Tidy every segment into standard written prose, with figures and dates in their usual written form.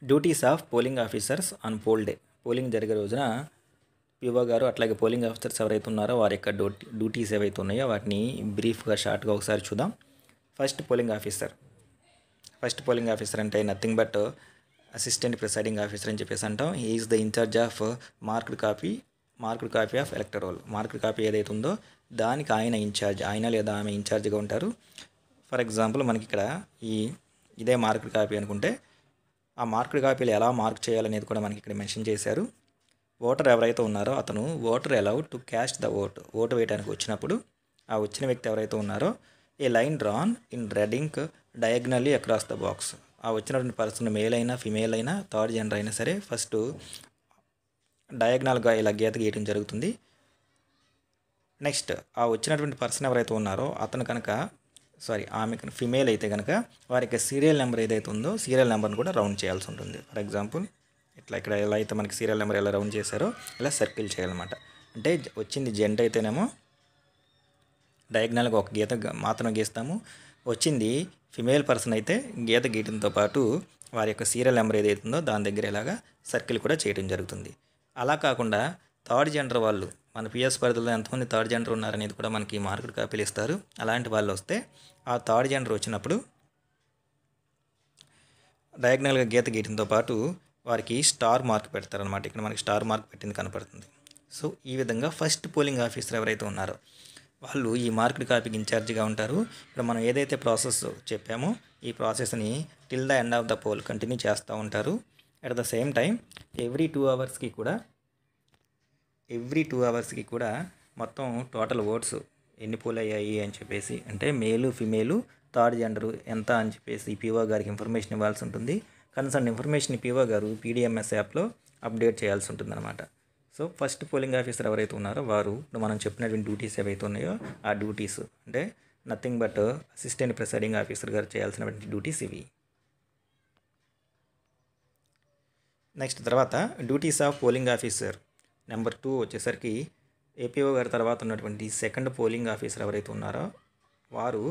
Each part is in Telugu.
Duties of polling officers on pole day. Polling జరిగే రోజున పిఓ గారు అట్లాగే పోలింగ్ ఆఫీసర్స్ ఎవరైతే ఉన్నారో వారి యొక్క డ్యూటీస్ ఏవైతే ఉన్నాయో వాటిని బ్రీఫ్గా షార్ట్గా ఒకసారి చూద్దాం. ఫస్ట్ పోలింగ్ ఆఫీసర్ అంటే nothing but assistant presiding officer అని చెప్పేసి అంటాం. He is the incharge of marked copy of elector roll. Marked copy ఏదైతే ఉందో దానికి ఆయన లేదా ఆమె ఇన్ఛార్జ్గా ఉంటారు. ఫర్ ఎగ్జాంపుల్ మనకి ఇక్కడ ఇదే మార్క్డ్ కాపీ అనుకుంటే ఆ మార్క్డ్ కాపీలు ఎలా మార్క్ చేయాలనేది కూడా మనకి ఇక్కడ మెన్షన్ చేశారు. ఓటర్ ఎవరైతే ఉన్నారో అతను voter allowed to cast the vote వేయడానికి వచ్చినప్పుడు ఆ వచ్చిన వ్యక్తి ఎవరైతే ఉన్నారో a line drawn in red ink diagonally across the box. ఆ వచ్చినటువంటి పర్సన్ మేల్ అయినా ఫిమేల్ అయినా థర్డ్ జెండర్ అయినా సరే ఫస్ట్ డయాగ్నల్గా ఇలా గీత గీయడం జరుగుతుంది. నెక్స్ట్ ఆ వచ్చినటువంటి పర్సన్ ఎవరైతే ఉన్నారో ఆమె ఫిమేల్ అయితే కనుక వారి యొక్క సీరియల్ నెంబర్ ఏదైతే ఉందో సీరియల్ నెంబర్ని కూడా రౌండ్ చేయాల్సి ఉంటుంది. ఫర్ ఎగ్జాంపుల్ ఇక్కడ ఎలా అయితే మనకి సీరియల్ నెంబర్ ఎలా రౌండ్ చేశారో ఇలా సర్కిల్ చేయాలన్నమాట. అంటే వచ్చింది జెంట్ అయితేనేమో డయాగ్నల్గా ఒక గీత మాత్రం గీస్తాము. వచ్చింది ఫిమేల్ పర్సన్ అయితే గీత గీయడంతో పాటు వారి యొక్క సీరియల్ నెంబర్ ఏదైతే ఉందో దాని దగ్గర ఇలాగా సర్కిల్ కూడా చేయడం జరుగుతుంది. అలా కాకుండా థర్డ్ జెండర్ వాళ్ళు మన పిఎస్ పరిధిలో ఎంతమంది థర్డ్ జెండర్ ఉన్నారనేది కూడా మనకి మార్క్డ్ కాపీలు ఇస్తారు. అలాంటి వాళ్ళు వస్తే ఆ థర్డ్ జెండర్ వచ్చినప్పుడు డయాగ్నల్గా గీత గీయడంతో పాటు వారికి స్టార్ మార్క్ పెడతారనమాట. ఇక్కడ మనకి స్టార్ మార్క్ పెట్టింది కనపడుతుంది. సో ఈ విధంగా ఫస్ట్ పోలింగ్ ఆఫీసర్ ఎవరైతే ఉన్నారో వాళ్ళు ఈ మార్క్డ్ కాపీకి ఇన్ఛార్జిగా ఉంటారు. ఇప్పుడు మనం ఏదైతే ప్రాసెస్ చెప్పామో ఈ ప్రాసెస్ని till the end of the poll continue చేస్తూ ఉంటారు. At the same time every 2 అవర్స్కి కూడా మొత్తం టోటల్ ఓట్స్ ఎన్ని పోల్ అయ్యాయి అని చెప్పేసి అంటే మేలు ఫిమేలు థర్డ్ జెండరు ఎంత అని చెప్పేసి పిఓ గారికి ఇన్ఫర్మేషన్ ఇవ్వాల్సి ఉంటుంది. కన్సర్న్ ఇన్ఫర్మేషన్ పిఓ గారు పీడిఎంఎస్ యాప్లో అప్డేట్ చేయాల్సి ఉంటుంది అనమాట. సో ఫస్ట్ పోలింగ్ ఆఫీసర్ ఎవరైతే ఉన్నారో వారు మనం చెప్పినటువంటి డ్యూటీస్ ఏవైతే ఉన్నాయో ఆ డ్యూటీస్ అంటే nothing but assistant presiding officer గారు చేయాల్సినటువంటి డ్యూటీస్ ఇవి. నెక్స్ట్ తర్వాత duties of polling officer number 2 వచ్చేసరికి ఏపీఓ గారి తర్వాత ఉన్నటువంటి సెకండ్ పోలింగ్ ఆఫీసర్ ఎవరైతే ఉన్నారో వారు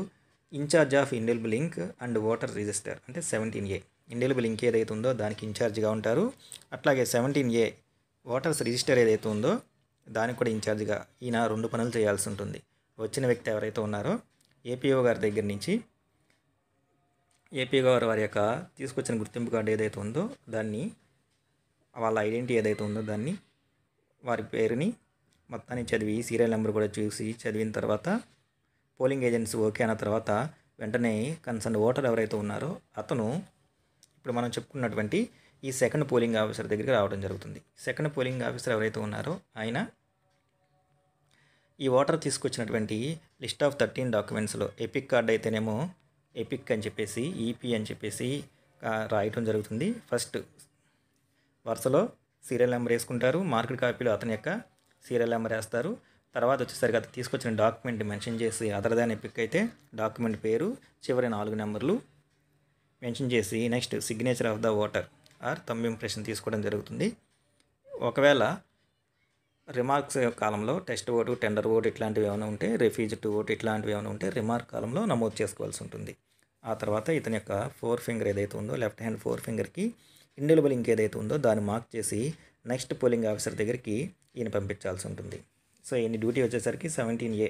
incharge of indelible ink and voter register అంటే 17A. ఇండెలిబుల్ లింక్ ఏదైతే ఉందో దానికి ఇన్ఛార్జ్గా ఉంటారు. అట్లాగే 17A ఓటర్స్ రిజిస్టర్ ఏదైతే ఉందో దానికి కూడా ఇన్ఛార్జ్గా ఈయన 2 పనులు చేయాల్సి ఉంటుంది. వచ్చిన వ్యక్తి ఎవరైతే ఉన్నారో ఏపీఓ గారి దగ్గర నుంచి ఏపీఓ గారు వారి యొక్క తీసుకొచ్చిన గుర్తింపు కార్డు ఏదైతే ఉందో దాన్ని వాళ్ళ ఐడెంటిటీ ఏదైతే ఉందో దాన్ని వారి పేరుని మొత్తాన్ని చదివి సీరియల్ నెంబర్ కూడా చూసి చదివిన తర్వాత పోలింగ్ ఏజెంట్స్ ఓకే అన్న తర్వాత వెంటనే కన్సర్న్ ఓటర్ ఎవరైతే ఉన్నారో అతను ఇప్పుడు మనం చెప్పుకున్నటువంటి ఈ సెకండ్ పోలింగ్ ఆఫీసర్ దగ్గరికి రావడం జరుగుతుంది. సెకండ్ పోలింగ్ ఆఫీసర్ ఎవరైతే ఉన్నారో ఆయన ఈ ఓటర్ తీసుకొచ్చినటువంటి లిస్ట్ ఆఫ్ 13 డాక్యుమెంట్స్లో ఎపిక్ కార్డ్ అయితేనేమో ఎపిక్ అని చెప్పేసి ఈపీ అని చెప్పేసి రాయటం జరుగుతుంది. ఫస్ట్ వరుసలో సీరియల్ నెంబర్ వేసుకుంటారు. మార్క్డ్ కాపీలో అతని యొక్క సీరియల్ నెంబర్ వేస్తారు. తర్వాత వచ్చేసరికి అతను తీసుకొచ్చిన డాక్యుమెంట్ మెన్షన్ చేసి అదర్ దాన్ ఎపిక్ అయితే డాక్యుమెంట్ పేరు చివరి 4 నెంబర్లు మెన్షన్ చేసి next signature of the voter or thumb impression తీసుకోవడం జరుగుతుంది. ఒకవేళ రిమార్క్స్ కాలంలో టెస్ట్ ఓటు టెండర్ ఓటు ఇట్లాంటివి ఏమైనా ఉంటే రెఫ్యూజ్డ్ ఓటు ఇట్లాంటివి ఏమైనా ఉంటే రిమార్క్ కాలంలో నమోదు చేసుకోవాల్సి ఉంటుంది. ఆ తర్వాత ఇతని యొక్క 4 ఫింగర్ ఏదైతే ఉందో లెఫ్ట్ హ్యాండ్ 4 ఫింగర్కి ఇండెలిబుల్ లింక్ ఏదైతే ఉందో దాన్ని మార్క్ చేసి నెక్స్ట్ పోలింగ్ ఆఫీసర్ దగ్గరికి ఈయన పంపించాల్సి ఉంటుంది. సో ఈయన డ్యూటీ వచ్చేసరికి 17A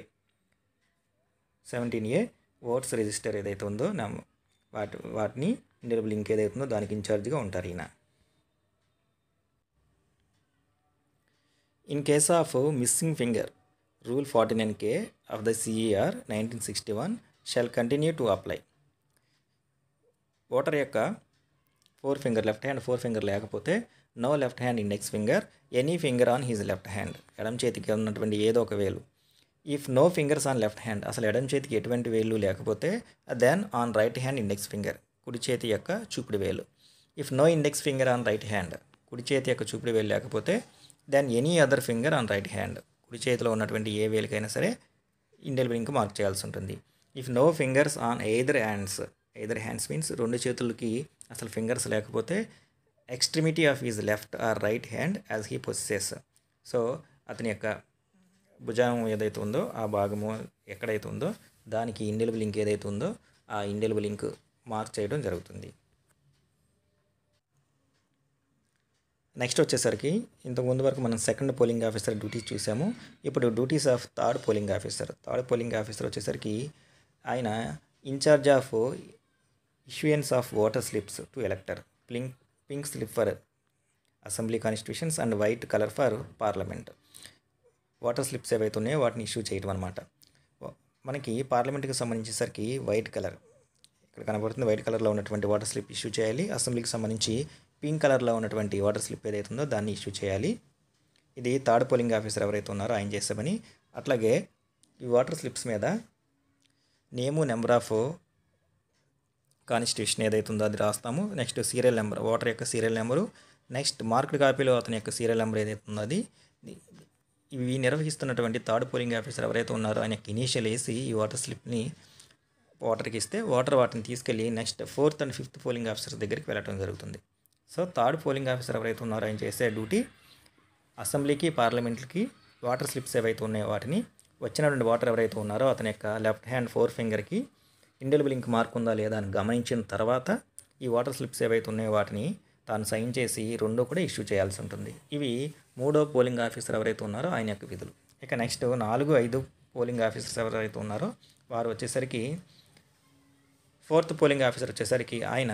ఓట్స్ రిజిస్టర్ ఏదైతే ఉందో వాటిని ఇండెలిబుల్ లింక్ ఏదైతే ఉందో దానికి ఇన్ఛార్జ్గా ఉంటారు ఈయన. In case of missing finger rule 49K of the CER 1961 shall continue to apply. Voter యొక్క 4 ఫింగర్ లెఫ్ట్ హ్యాండ్ 4 ఫింగర్ లేకపోతే no left hand index finger any finger on his left hand ఎడమ చేతికి ఉన్నటువంటి ఏదో ఒక వేలు. If no fingers on left hand అసలు ఎడమ చేతికి ఎటువంటి వేలు లేకపోతే then on right hand index finger కుడి చేతి యొక్క చూపుడు వేలు. If no index finger on right hand కుడి చేతి యొక్క చూపుడు వేలు లేకపోతే then any other finger on right hand కుడి చేతిలో ఉన్నటువంటి ఏ వేలుకైనా సరే ఇండెలిబుల్ లింక్ మార్క్ చేయాల్సి ఉంటుంది. If no fingers on either hands means 2 చేతులకి అసలు ఫింగర్స్ లేకపోతే extremity of his left or right hand as he possesses. So అతని యొక్క భుజం ఏదైతే ఉందో ఆ భాగము ఎక్కడైతే ఉందో దానికి ఇండెలిబుల్ లింక్ ఏదైతే ఉందో ఆ ఇండెలిబుల్ లింక్ మార్క్ చేయడం జరుగుతుంది. నెక్స్ట్ వచ్చేసరికి ఇంతకుముందు వరకు మనం సెకండ్ పోలింగ్ ఆఫీసర్ డ్యూటీస్ చూసాము. ఇప్పుడు duties of third polling officer. Third polling officer వచ్చేసరికి ఆయన incharge of issuance of voter slips to elector, pink slip for assembly constitutions and white colour for parliament. Voter slips ఏవైతే ఉన్నాయో వాటిని ఇష్యూ చేయడం అనమాట. మనకి పార్లమెంట్కి సంబంధించేసరికి వైట్ కలర్ ఇక్కడ కనబడుతుంది. వైట్ కలర్లో ఉన్నటువంటి వాటర్ స్లిప్ ఇష్యూ చేయాలి. అసెంబ్లీకి సంబంధించి పింక్ కలర్లో ఉన్నటువంటి వాటర్ స్లిప్ ఏదైతే ఉందో దాన్ని ఇష్యూ చేయాలి. ఇది థర్డ్ పోలింగ్ ఆఫీసర్ ఎవరైతే ఉన్నారో ఆయన చేసే పని. అట్లాగే ఈ వాటర్ స్లిప్స్ మీద నేము, నెంబర్ ఆఫ్ కాన్స్టిట్యూషన్ ఏదైతే ఉందో అది రాస్తాము. నెక్స్ట్ సీరియల్ నెంబర్, వాటర్ యొక్క సీరియల్ నెంబరు, నెక్స్ట్ మార్క్డ్ కాపీలో అతని యొక్క సీరియల్ నెంబర్ ఏదైతే ఉందో అది. ఇవి నిర్వహిస్తున్నటువంటి థర్డ్ పోలింగ్ ఆఫీసర్ ఎవరైతే ఉన్నారో ఆయన ఇనీషియల్ వేసి ఈ వాటర్ స్లిప్ని వాటర్కి ఇస్తే వాటిని తీసుకెళ్ళి next fourth and fifth polling officer దగ్గరికి వెళ్ళడం జరుగుతుంది. సో థర్డ్ పోలింగ్ ఆఫీసర్ ఎవరైతే ఉన్నారో ఆయన చేసే డ్యూటీ అసెంబ్లీకి, పార్లమెంట్కి వాటర్ స్లిప్స్ ఏవైతే ఉన్నాయో వాటిని వచ్చినటువంటి వాటర్ ఎవరైతే ఉన్నారో అతని యొక్క లెఫ్ట్ హ్యాండ్ 4 ఫింగర్కి ఇండెలిబుల్ ఇంక్ మార్క్ ఉందా లేదా అని గమనించిన తర్వాత ఈ వాటర్ స్లిప్స్ ఏవైతే ఉన్నాయో వాటిని తాను సైన్ చేసి రెండో కూడా ఇష్యూ చేయాల్సి ఉంటుంది. ఇవి మూడో పోలింగ్ ఆఫీసర్ ఎవరైతే ఉన్నారో ఆయన యొక్క విధులు. ఇక నెక్స్ట్ 4, 5 పోలింగ్ ఆఫీసర్స్ ఎవరైతే ఉన్నారో వారు వచ్చేసరికి ఫోర్త్ పోలింగ్ ఆఫీసర్ వచ్చేసరికి ఆయన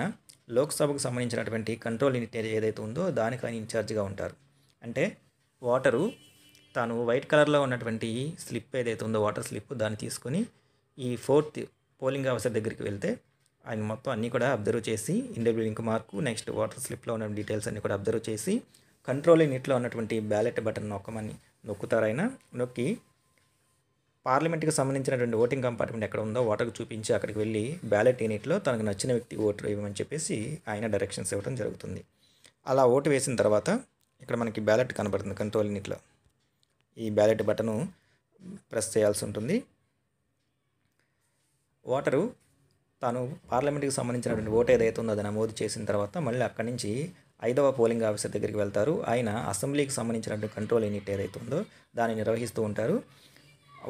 లోక్సభకు సంబంధించినటువంటి కంట్రోల్ యూనిట్ ఏదైతే ఉందో దానికి ఆయన ఇన్ఛార్జ్గా ఉంటారు. అంటే వాటరు తాను వైట్ కలర్లో ఉన్నటువంటి స్లిప్ ఏదైతే ఉందో వాటర్ స్లిప్ దాన్ని తీసుకొని ఈ ఫోర్త్ పోలింగ్ ఆఫీసర్ దగ్గరికి వెళ్తే ఆయన మొత్తం అన్నీ కూడా అబ్జర్వ్ చేసి indelible ink mark, next voter స్లిప్లో ఉన్న డీటెయిల్స్ అన్నీ కూడా అబ్జర్వ్ చేసి కంట్రోల్ యూనిట్లో ఉన్నటువంటి బ్యాలెట్ బటన్ నొక్కుతారు. ఆయన నొక్కి పార్లమెంట్కి సంబంధించినటువంటి ఓటింగ్ కంపార్ట్మెంట్ ఎక్కడ ఉందో ఓటర్కి చూపించి అక్కడికి వెళ్ళి బ్యాలెట్ యూనిట్లో తనకు నచ్చిన వ్యక్తి ఓటు వేయమని చెప్పేసి ఆయన డైరెక్షన్స్ ఇవ్వడం జరుగుతుంది. అలా ఓటు వేసిన తర్వాత ఇక్కడ మనకి బ్యాలెట్ కనబడుతుంది కంట్రోల్ యూనిట్లో. ఈ బ్యాలెట్ బటను ప్రెస్ చేయాల్సి ఉంటుంది. ఓటరు తాను పార్లమెంట్కి సంబంధించినటువంటి ఓటు ఏదైతే ఉందో అది నమోదు చేసిన తర్వాత మళ్ళీ అక్కడి నుంచి 5వ పోలింగ్ ఆఫీసర్ దగ్గరికి వెళ్తారు. ఆయన అసెంబ్లీకి సంబంధించినటువంటి కంట్రోల్ యూనిట్ ఏదైతే ఉందో దాన్ని నిర్వహిస్తూ ఉంటారు.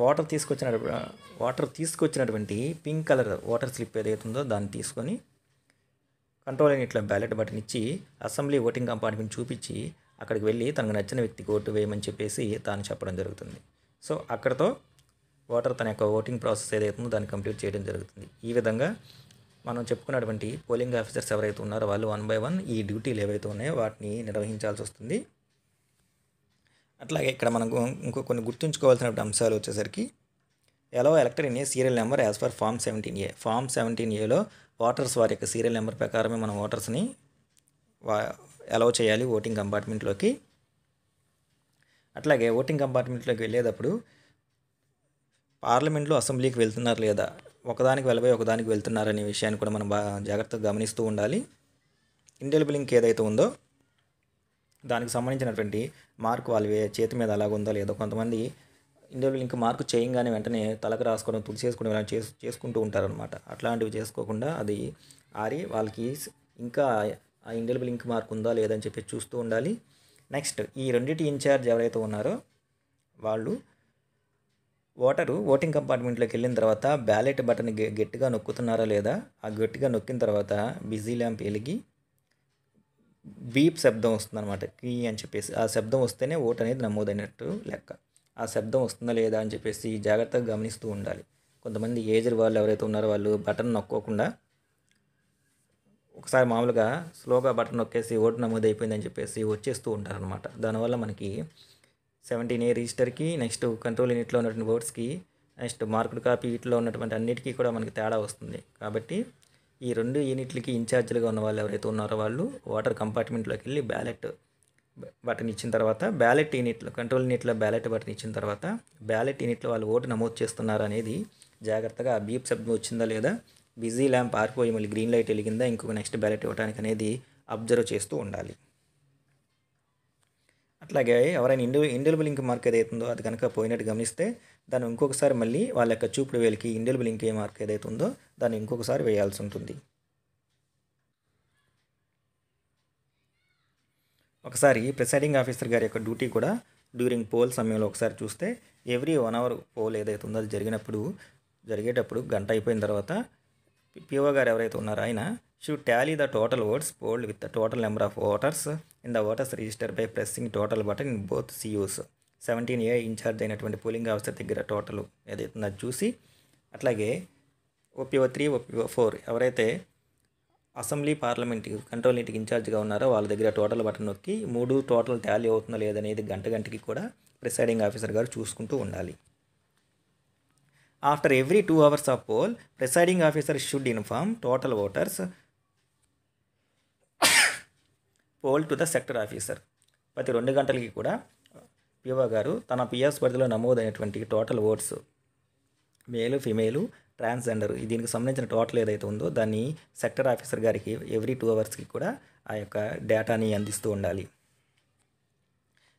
వాటర్ తీసుకొచ్చినటువంటి పింక్ కలర్ వాటర్ స్లిప్ ఏదైతే ఉందో దాన్ని తీసుకొని కంట్రోల్ యూనిట్లో బ్యాలెట్ బటన్ ఇచ్చి అసెంబ్లీ ఓటింగ్ కంపార్ట్మెంట్ చూపించి అక్కడికి వెళ్ళి తనకు నచ్చిన వ్యక్తికి ఓటు వేయమని చెప్పేసి తాను చెప్పడం జరుగుతుంది. సో అక్కడతో ఓటర్ తన యొక్క ఓటింగ్ ప్రాసెస్ ఏదైతే ఉందో దాన్ని కంప్లీట్ చేయడం జరుగుతుంది. ఈ విధంగా మనం చెప్పుకున్నటువంటి పోలింగ్ ఆఫీసర్స్ ఎవరైతే ఉన్నారో వాళ్ళు 1 by 1 ఈ డ్యూటీలు ఏవైతే ఉన్నాయో వాటిని నిర్వహించాల్సి వస్తుంది. అట్లాగే ఇక్కడ మనకు కొన్ని గుర్తుంచుకోవాల్సిన అంశాలు వచ్చేసరికి ఎలో elector in a serial number as per form 17A. Form 17Aలో ఓటర్స్ వారి యొక్క సీరియల్ నెంబర్ ప్రకారమే మనం ఓటర్స్ని అలౌ చేయాలి ఓటింగ్ కంపార్ట్మెంట్లోకి. అట్లాగే ఓటింగ్ కంపార్ట్మెంట్లోకి వెళ్ళేటప్పుడు పార్లమెంట్లో అసెంబ్లీకి వెళ్తున్నారు లేదా ఒకదానికి వెళ్ళబోయి ఒకదానికి వెళ్తున్నారనే విషయాన్ని కూడా మనం జాగ్రత్తగా గమనిస్తూ ఉండాలి. ఇండెలిబుల్ ఇంక్ ఏదైతే ఉందో దానికి సంబంధించినటువంటి మార్కు వాళ్ళ చేతి మీద అలాగ ఉందో లేదో. కొంతమంది ఇండెలిబుల్ ఇంక్ మార్కు చేయంగానే వెంటనే తలకు రాసుకోవడం, తుడిచేసుకోవడం ఇలా చేసుకుంటూ ఉంటారనమాట. అట్లాంటివి చేసుకోకుండా అది ఆరి వాళ్ళకి ఇంకా ఆ ఇండెలిబుల్ ఇంక్ మార్క్ ఉందా లేదని చెప్పి చూస్తూ ఉండాలి. నెక్స్ట్ ఈ రెండింటి ఇన్ఛార్జ్ ఎవరైతే ఉన్నారో వాళ్ళు ఓటింగ్ కంపార్ట్మెంట్లోకి వెళ్ళిన తర్వాత బ్యాలెట్ బటన్ గట్టిగా నొక్కుతున్నారా లేదా, ఆ గట్టిగా నొక్కిన తర్వాత బిజీ ల్యాంప్ వెలిగి బీప్ శబ్దం వస్తుందన్నమాట. కీ అని చెప్పేసి ఆ శబ్దం వస్తేనే ఓటు అనేది నమోదైనట్టు లెక్క. ఆ శబ్దం వస్తుందా లేదా అని చెప్పేసి జాగ్రత్తగా గమనిస్తూ ఉండాలి. కొంతమంది ఏజ్డ్ వాళ్ళు ఎవరైతే ఉన్నారో వాళ్ళు బటన్ నొక్కోకుండా ఒకసారి మామూలుగా స్లోగా బటన్ నొక్కేసి ఓటు నమోదు అయిపోయిందని చెప్పేసి వచ్చేస్తూ ఉంటారనమాట. దానివల్ల మనకి 17A రిజిస్టర్కి, నెక్స్ట్ కంట్రోల్ యూనిట్లో ఉన్నటువంటి ఓట్స్కి, నెక్స్ట్ మార్క్డ్ కాపీ వీటిలో ఉన్నటువంటి అన్నిటికీ కూడా మనకి తేడా వస్తుంది. కాబట్టి ఈ 2 యూనిట్లకి ఇన్ఛార్జ్లుగా ఉన్న వాళ్ళు ఎవరైతే ఉన్నారో వాళ్ళు ఓటర్ కంపార్ట్మెంట్లోకి వెళ్ళి బ్యాలెట్ బటన్ ఇచ్చిన తర్వాత బ్యాలెట్ యూనిట్లో కంట్రోల్ యూనిట్లో బ్యాలెట్ బటన్ ఇచ్చిన తర్వాత బ్యాలెట్ యూనిట్లో వాళ్ళు ఓటు నమోదు చేస్తున్నారు అనేది జాగ్రత్తగా బీప్ శబ్దం వచ్చిందా లేదా, బిజీ ల్యాంప్ ఆరిపోయి మళ్ళీ గ్రీన్ లైట్ వెలిగిందా ఇంకొక నెక్స్ట్ బ్యాలెట్ ఇవ్వడానికి అనేది అబ్జర్వ్ చేస్తూ ఉండాలి. అట్లాగే ఎవరైనా ఇండెలిబుల్ ఇంక్ మార్క్ ఏదైతుందో అది కనుక పోయినట్టు గమనిస్తే దాన్ని ఇంకొకసారి మళ్ళీ వాళ్ళ యొక్క చూపుడు వేలికి ఇండెలిబుల్ ఇంక్ మార్క్ ఏదైతే ఉందో దాన్ని ఇంకొకసారి వేయాల్సి ఉంటుంది. ఒకసారి ప్రిసైడింగ్ ఆఫీసర్ గారి యొక్క డ్యూటీ కూడా డ్యూరింగ్ పోల్ సమయంలో ఒకసారి చూస్తే ఎవ్రీ 1 hour పోల్ ఏదైతే ఉందో అది జరిగేటప్పుడు గంట అయిపోయిన తర్వాత పిఓ గారు ఎవరైతే ఉన్నారో ఆయన should tally the total votes polled with the total number of voters in the voters register by pressing total button in both CUs. 17A incharge అయినటువంటి పోలింగ్ ఆఫీసర్ దగ్గర టోటల్ ఏదైతే అది చూసి, అట్లాగే OPO3 OPO4 ఎవరైతే అసెంబ్లీ పార్లమెంట్ కంట్రోల్ యూనిట్కి ఇన్ఛార్జ్గా ఉన్నారో వాళ్ళ దగ్గర టోటల్ బటన్ నొక్కి 3 టోటల్ టాలీ అవుతుందో లేదనేది గంటకి కూడా ప్రిసైడింగ్ ఆఫీసర్ గారు చూసుకుంటూ ఉండాలి. After every 2 hours of poll, presiding officer should inform total voters poll to the sector officer. ప్రతి 2 గంటలకి కూడా పిఓ గారు తన పిఎస్ పరిధిలో నమోదైనటువంటి total votes, male female transgender, దీనికి సంబంధించిన టోటల్ ఏదైతే ఉందో దాన్ని సెక్టర్ ఆఫీసర్ గారికి ఎవ్రీ 2 hours కూడా ఆ యొక్క డేటాని అందిస్తూ ఉండాలి.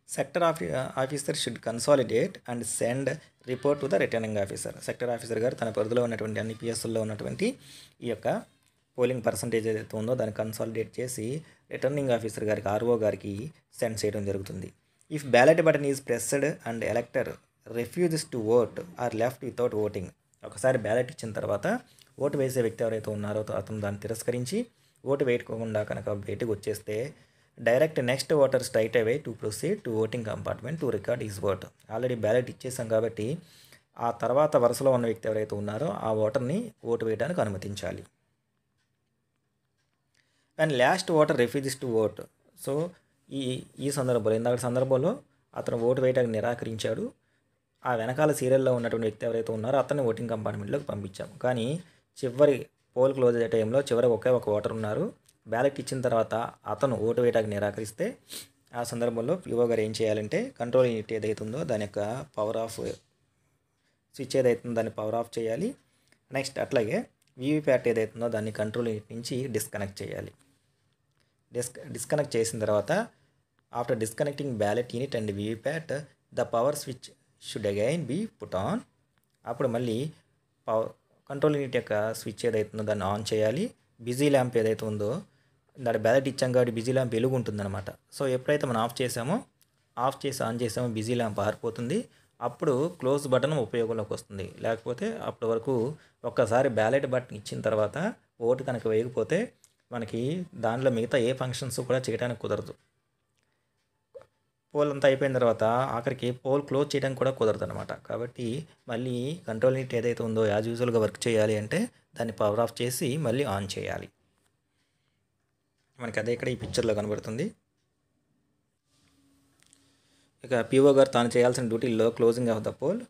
Sector officer should consolidate and send report to the returning officer. Sector officer గారు తన పరిధిలో ఉన్నటువంటి అన్ని పిఎస్లో ఉన్నటువంటి ఈ యొక్క పోలింగ్ పర్సంటేజ్ ఏదైతే ఉందో దాన్ని కన్సాలిడేట్ చేసి రిటర్నింగ్ ఆఫీసర్ గారికి, ఆర్ఓ గారికి సెండ్ చేయడం జరుగుతుంది. If ballot button is pressed and elector refuses to vote or left without voting. ఒకసారి బ్యాలెట్ ఇచ్చిన తర్వాత ఓటు వేసే వ్యక్తి ఎవరైతే ఉన్నారో అతను దాన్ని తిరస్కరించి ఓటు వేయకుండా కనుక బయటకు వచ్చేస్తే direct next voter straight away to proceed to voting compartment to record is vote. Already ballot ఇచ్చేసాం కాబట్టి ఆ తర్వాత వరుసలో ఉన్న వ్యక్తి ఎవరైతే ఉన్నారో ఆ ఓటర్ని ఓటు వేయడానికి అనుమతించాలి. And last voter refuses to vote. So ఈ సందర్భంలో, ఇందాక సందర్భంలో అతను ఓటు వేయడానికి నిరాకరించాడు. ఆ వెనకాల సీరియల్లో ఉన్నటువంటి వ్యక్తి ఎవరైతే ఉన్నారో అతన్ని ఓటింగ్ కంపార్ట్మెంట్లోకి పంపించాం. కానీ చివరి పోల్ క్లోజ్ అయ్యే టైంలో చివరికి ఒకే ఒక ఓటర్ ఉన్నారు. బ్యాలెట్ ఇచ్చిన తర్వాత అతను ఓటు వేయడానికి నిరాకరిస్తే ఆ సందర్భంలో పిఓ గారు ఏం చేయాలంటే కంట్రోల్ యూనిట్ ఏదైతే ఉందో దాని యొక్క పవర్ ఆఫ్ స్విచ్ ఏదైతే ఉందో దాన్ని పవర్ ఆఫ్ చేయాలి. నెక్స్ట్ అట్లాగే వీవీప్యాట్ ఏదైతే ఉందో దాన్ని కంట్రోల్ యూనిట్ నుంచి డిస్కనెక్ట్ చేయాలి. డిస్కనెక్ట్ చేసిన తర్వాత after disconnecting ballot unit and VVPAT the power switch should again be put on. అప్పుడు మళ్ళీ కంట్రోల్ యూనిట్ యొక్క స్విచ్ ఏదైతే ఉందో దాన్ని ఆన్ చేయాలి. బిజీ ల్యాంప్ ఏదైతే ఉందో దాని బ్యాలెట్ ఇచ్చాం కాబట్టి బిజీ ల్యాంప్ వెలుగు ఉంటుందన్నమాట. సో ఎప్పుడైతే మనం ఆఫ్ చేసి ఆన్ చేసామో బిజీ ల్యాంప్ ఆరిపోతుంది. అప్పుడు క్లోజ్ బటన్ ఉపయోగంలోకి వస్తుంది. లేకపోతే అప్పటి వరకు ఒక్కసారి బ్యాలెట్ బటన్ ఇచ్చిన తర్వాత ఓటు కనుక వేయకపోతే మనకి దానిలో మిగతా ఏ ఫంక్షన్స్ కూడా చేయడానికి కుదరదు. పోల్ అంతా అయిపోయిన తర్వాత ఆఖరికి పోల్ క్లోజ్ చేయడానికి కూడా కుదరదు అనమాట. కాబట్టి మళ్ళీ కంట్రోల్ యూనిట్ ఏదైతే ఉందో యాజ్ యూజువల్గా వర్క్ చేయాలి అంటే దాన్ని పవర్ ఆఫ్ చేసి మళ్ళీ ఆన్ చేయాలి. మనకి అదే ఇక్కడ ఈ పిక్చర్లో కనబడుతుంది. ఇక పిఓ గారు తాను చేయాల్సిన డ్యూటీల్లో closing of the poll,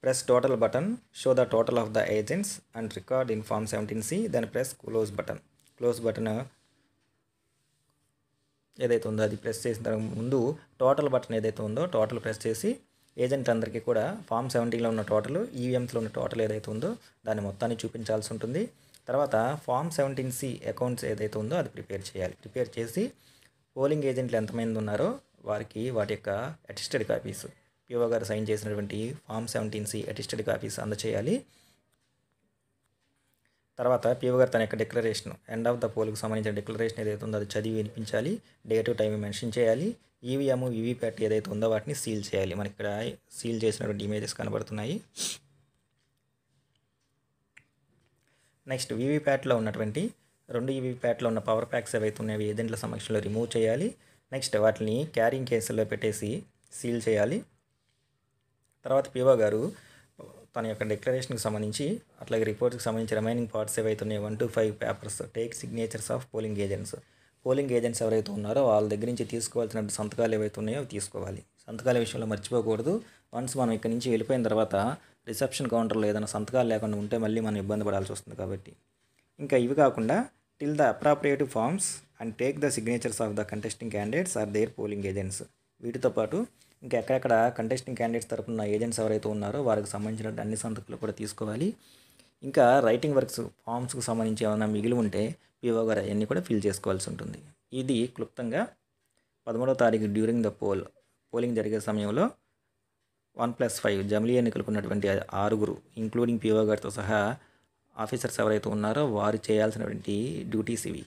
press total button, show the total of the agents and record in form 17C, then press close button. Close button ఏదైతే ఉందో అది ప్రెస్ చేసిన తర్వాత ముందు టోటల్ బటన్ ఏదైతే ఉందో టోటల్ ప్రెస్ చేసి ఏజెంట్ అందరికీ కూడా ఫామ్ 17లో ఉన్న టోటల్, ఈవీఎంస్లో ఉన్న టోటల్ ఏదైతే ఉందో దాన్ని మొత్తాన్ని చూపించాల్సి ఉంటుంది. తర్వాత ఫామ్ 17C అకౌంట్స్ ఏదైతే ఉందో అది ప్రిపేర్ చేయాలి. ప్రిపేర్ చేసి పోలింగ్ ఏజెంట్లు ఎంతమంది ఉన్నారో వారికి వాటి యొక్క అటెస్టెడ్ కాపీస్, పిఓ గారు సైన్ చేసినటువంటి ఫామ్ 17C అటెస్టెడ్ కాపీస్ అందచేయాలి. తర్వాత పిఓ గారు తన యొక్క డిక్లరేషన్, ఎండ్ ఆఫ్ ద పోల్కి సంబంధించిన డిక్లరేషన్ ఏదైతే ఉందో అది చదివి వినిపించాలి. డేటు టైం మెన్షన్ చేయాలి. ఈవీఎం వీవీప్యాట్ ఏదైతే ఉందో వాటిని సీల్ చేయాలి. మనకి ఇక్కడ సీల్ చేసినటువంటి ఇమేజెస్ కనబడుతున్నాయి. నెక్స్ట్ వీవీప్యాట్లో ఉన్నటువంటి 2 వీవీప్యాట్లో ఉన్న పవర్ ప్యాక్స్ ఏవైతే ఉన్నాయో ఏజెంట్ల సమక్షంలో రిమూవ్ చేయాలి. నెక్స్ట్ వాటిని క్యారింగ్ కేసుల్లో పెట్టేసి సీల్ చేయాలి. తర్వాత పిఓ గారు తన యొక్క డిక్లరేషన్కి సంబంధించి అట్లాగే రిపోర్ట్కి సంబంధించి రిమైనింగ్ పార్ట్స్ ఏవైతే ఉన్నాయో 1 to 5 papers take signatures of polling agents ఎవరైతే ఉన్నారో వాళ్ళ దగ్గర నుంచి తీసుకోవాల్సిన సంతకాలు ఏవైతే ఉన్నాయో అవి తీసుకోవాలి. సంతకాల విషయంలో మర్చిపోకూడదు. వన్స్ మనం ఇక్కడ నుంచి వెళ్ళిపోయిన తర్వాత రిసెప్షన్ కౌంటర్లో ఏదైనా సంతకాలు లేకుండా ఉంటే మళ్ళీ మనం ఇబ్బంది పడాల్సి వస్తుంది. కాబట్టి ఇంకా ఇవి కాకుండా till the appropriative forms and take the signatures of the contesting candidates or their polling agents. వీటితో పాటు ఇంకా ఎక్కడెక్కడ కంటెస్టింగ్ క్యాండిడేట్స్ తరపున ఏజెంట్స్ ఎవరైతే ఉన్నారో వారికి సంబంధించిన అన్ని సంతకాలు కూడా తీసుకోవాలి. ఇంకా రైటింగ్ వర్క్స్ ఫామ్స్కి సంబంధించి ఏమైనా మిగిలి ఉంటే పిఓ గారు అవన్నీ కూడా ఫిల్ చేసుకోవాల్సి ఉంటుంది. ఇది క్లుప్తంగా 13వ తారీఖు డ్యూరింగ్ ద పోలింగ్ జరిగే సమయంలో 1+5 జమిలీ ఎన్నికలకు ఉన్నటువంటి 6 ఇంక్లూడింగ్ పిఓ గారితో సహా ఆఫీసర్స్ ఎవరైతే ఉన్నారో వారు చేయాల్సినటువంటి డ్యూటీస్ ఇవి.